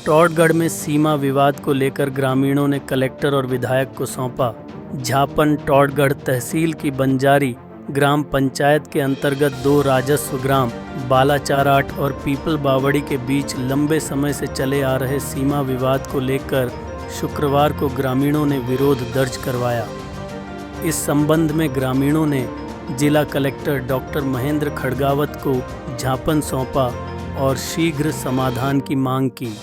टॉडगढ़ में सीमा विवाद को लेकर ग्रामीणों ने कलेक्टर और विधायक को सौंपा। झापन टॉडगढ़ तहसील की बंजारी ग्राम पंचायत के अंतर्गत 2 राजस्व ग्राम बालाचाराट और पीपल बावड़ी के बीच लंबे समय से चले आ रहे सीमा विवाद को लेकर शुक्रवार को ग्रामीणों ने विरोध दर्ज करवाया। इस संबंध में ग्रामीणों ने जिला कलेक्टर डॉक्टर महेंद्र खड़गावत को ज्ञापन सौंपा और शीघ्र समाधान की मांग की।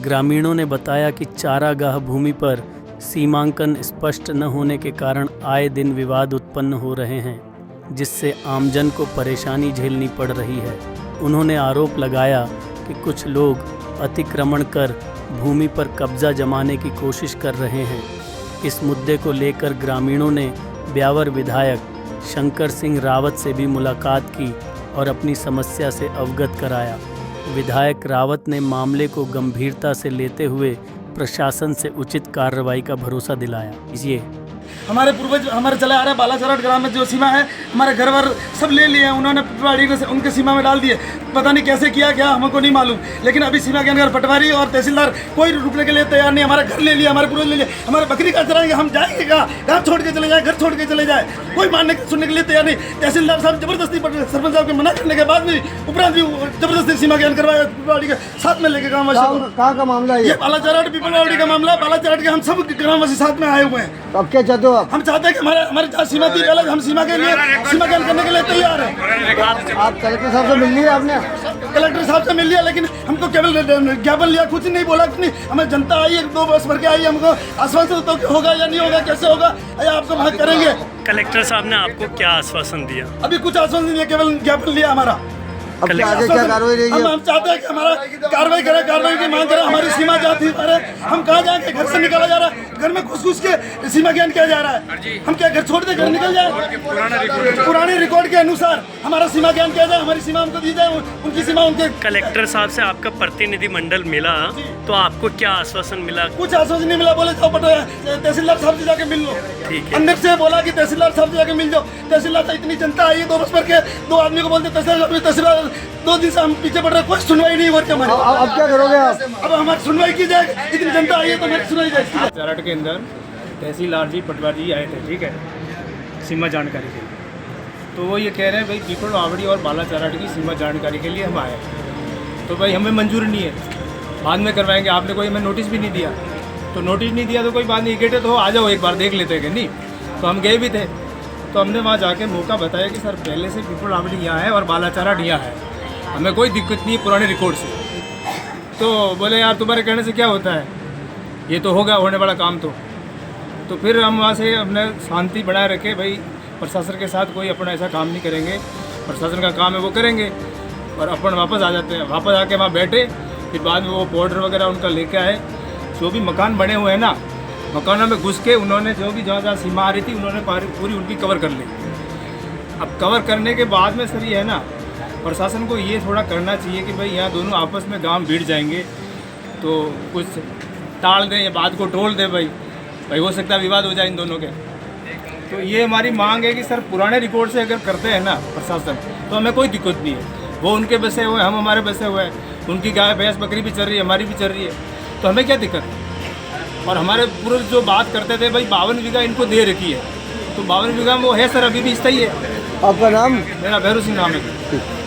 ग्रामीणों ने बताया कि चारागाह भूमि पर सीमांकन स्पष्ट न होने के कारण आए दिन विवाद उत्पन्न हो रहे हैं, जिससे आमजन को परेशानी झेलनी पड़ रही है। उन्होंने आरोप लगाया कि कुछ लोग अतिक्रमण कर भूमि पर कब्जा जमाने की कोशिश कर रहे हैं। इस मुद्दे को लेकर ग्रामीणों ने ब्यावर विधायक शंकर सिंह रावत से भी मुलाकात की और अपनी समस्या से अवगत कराया। विधायक रावत ने मामले को गंभीरता से लेते हुए प्रशासन से उचित कार्रवाई का भरोसा दिलाया। ये हमारे पूर्वज हमारे चले आ रहे बालाचाराट ग्राम में जो सीमा है, हमारे घर वर सब ले लिए हैं उन्होंने, पटवारी को उनके सीमा में डाल दिए। पता नहीं कैसे किया क्या, हमको नहीं मालूम। लेकिन अभी सीमा के अंदर पटवारी और तहसीलदार कोई रुकने के लिए तैयार नहीं। हमारा घर ले लिया, हमारे पूर्वज ले लिए, हमारे बकरी का चराएंगे, हम जाएंगे कहाँ? गाँव छोड़ के चले जाए, घर छोड़ के चले जाए, कोई मानने सुनने के लिए तैयार नहीं। तहसीलदार साहब जबरदस्ती सरपंच साहब के मना करने के बाद भी उपरांत भी जबरदस्ती सीमा ज्ञान करवाया, पटवारी के साथ में लेके ग्रामवासी। कहाँ का मामला है ये बालाचाराट पीपलवाड़ी का मामला है। बालाचाराट के हम सब ग्रामवासी साथ में आए हुए हैं। तो अब क्या चाहते हो आप? हम चाहते हैं कि हमारी जहाँ सीमा थी पहले, हम सीमा के लिए सीमा ज्ञान करने के लिए तैयार हैं। आप कलेक्टर साहब से मिल लिए आपने? कलेक्टर साहब से मिल लिया, लेकिन हमको केवल ज्ञापन लिया, कुछ नहीं बोला, कुछ नहीं। हमें जनता आई 2 बस भर के आई, हमको आश्वासन तो होगा या नहीं होगा, कैसे होगा, या आपको भाग करेंगे। कलेक्टर साहब ने आपको क्या आश्वासन दिया? अभी कुछ आश्वासन नहीं दिया, केवल ज्ञापन लिया हमारा। अब क्या आगे क्या कार्रवाई रहेगी? हम चाहते हैं कि हमारा कार्रवाई करें, कार्रवाई की मांग करें। हमारी सीमा जहाँ थी, हम कहाँ जाएंगे? घर से निकाला जा रहा है, घर में घुस के सीमा ज्ञान किया जा रहा है। हम क्या घर छोड़ दे, घर निकल जाए? पुराने रिकॉर्ड के अनुसार हमारा सीमा ज्ञान किया जाए, हमारी सीमा हमको दी जाए, उनकी सीमा उनके। कलेक्टर साहब से आपका प्रतिनिधि मंडल मिला तो आपको क्या आश्वासन मिला? कुछ आश्वासन नहीं मिला। बोले जाओ तहसीलदार साहब से जाके मिल लो। ठीक है। अंदर से बोला कि तहसीलदार साहब से जाके मिल जाओ। तहसीलदार इतनी जनता आई है, 2 बस भर के 2 आदमी को बोलते तहसीलदार 2 दिन से हम पीछे पड़ रहे, कोई सुनवाई नहीं हो रही हमारी। अब क्या करोगे आप? अब हमारी सुनवाई की जाए, इतनी जनता आई है तो हमारी सुनवाई जाए। चाराट के अंदर तहसीलदार जी पटवारी जी आए थे, ठीक है, सीमा जानकारी के लिए। तो वो ये कह रहे हैं भाई पीपल बावड़ी और बालाचाराट की सीमा जानकारी के लिए हम आए। तो भाई हमें मंजूर नहीं है, बाद में करवाएंगे। आपने कोई हमें नोटिस भी नहीं दिया, तो नोटिस नहीं दिया तो कोई बात नहीं, गेटे तो आ जाओ एक बार देख लेते हैं कि नहीं। तो हम गए भी थे, तो हमने वहाँ जाके मौका बताया कि सर पहले से पीपल बावड़ी यहाँ है और बालाचाराट यहाँ है, हमें कोई दिक्कत नहीं है पुराने रिकॉर्ड से। तो बोले यार तुम्हारे कहने से क्या होता है, ये तो होगा होने वाला काम। तो फिर हम वहाँ से अपने शांति बनाए रखे, भाई प्रशासन के साथ कोई अपना ऐसा काम नहीं करेंगे, प्रशासन का काम है वो करेंगे, और अपन वापस आ जाते हैं। वापस आके वहाँ बैठे, फिर बाद में वो बॉर्डर वगैरह उनका लेके आए। जो भी मकान बने हुए हैं ना, मकानों में घुस के उन्होंने जो भी जहाँ जहाँ सीमा आ रही थी उन्होंने पूरी उनकी कवर कर ली। अब कवर करने के बाद में सर ये है ना, प्रशासन को ये थोड़ा करना चाहिए कि भाई यहाँ दोनों आपस में गांव भिड़ जाएंगे तो कुछ टाल दें या बात को टोल दें। भाई हो सकता है विवाद हो जाए इन दोनों के। तो ये हमारी मांग है कि सर पुराने रिकॉर्ड से अगर करते हैं ना प्रशासन, तो हमें कोई दिक्कत नहीं है। वो उनके बसे हुए, हम हमारे बसे हुए हैं, उनकी गाय भैंस बकरी भी चल रही है, हमारी भी चल रही है, तो हमें क्या दिक्कत है। और हमारे पूर्व जो बात करते थे भाई 52 बीघा इनको दे रखी है, तो 52 बीघा वो है सर, अभी भी स्थायी है। आपका नाम? मेरा भैरू सिंह नाम है।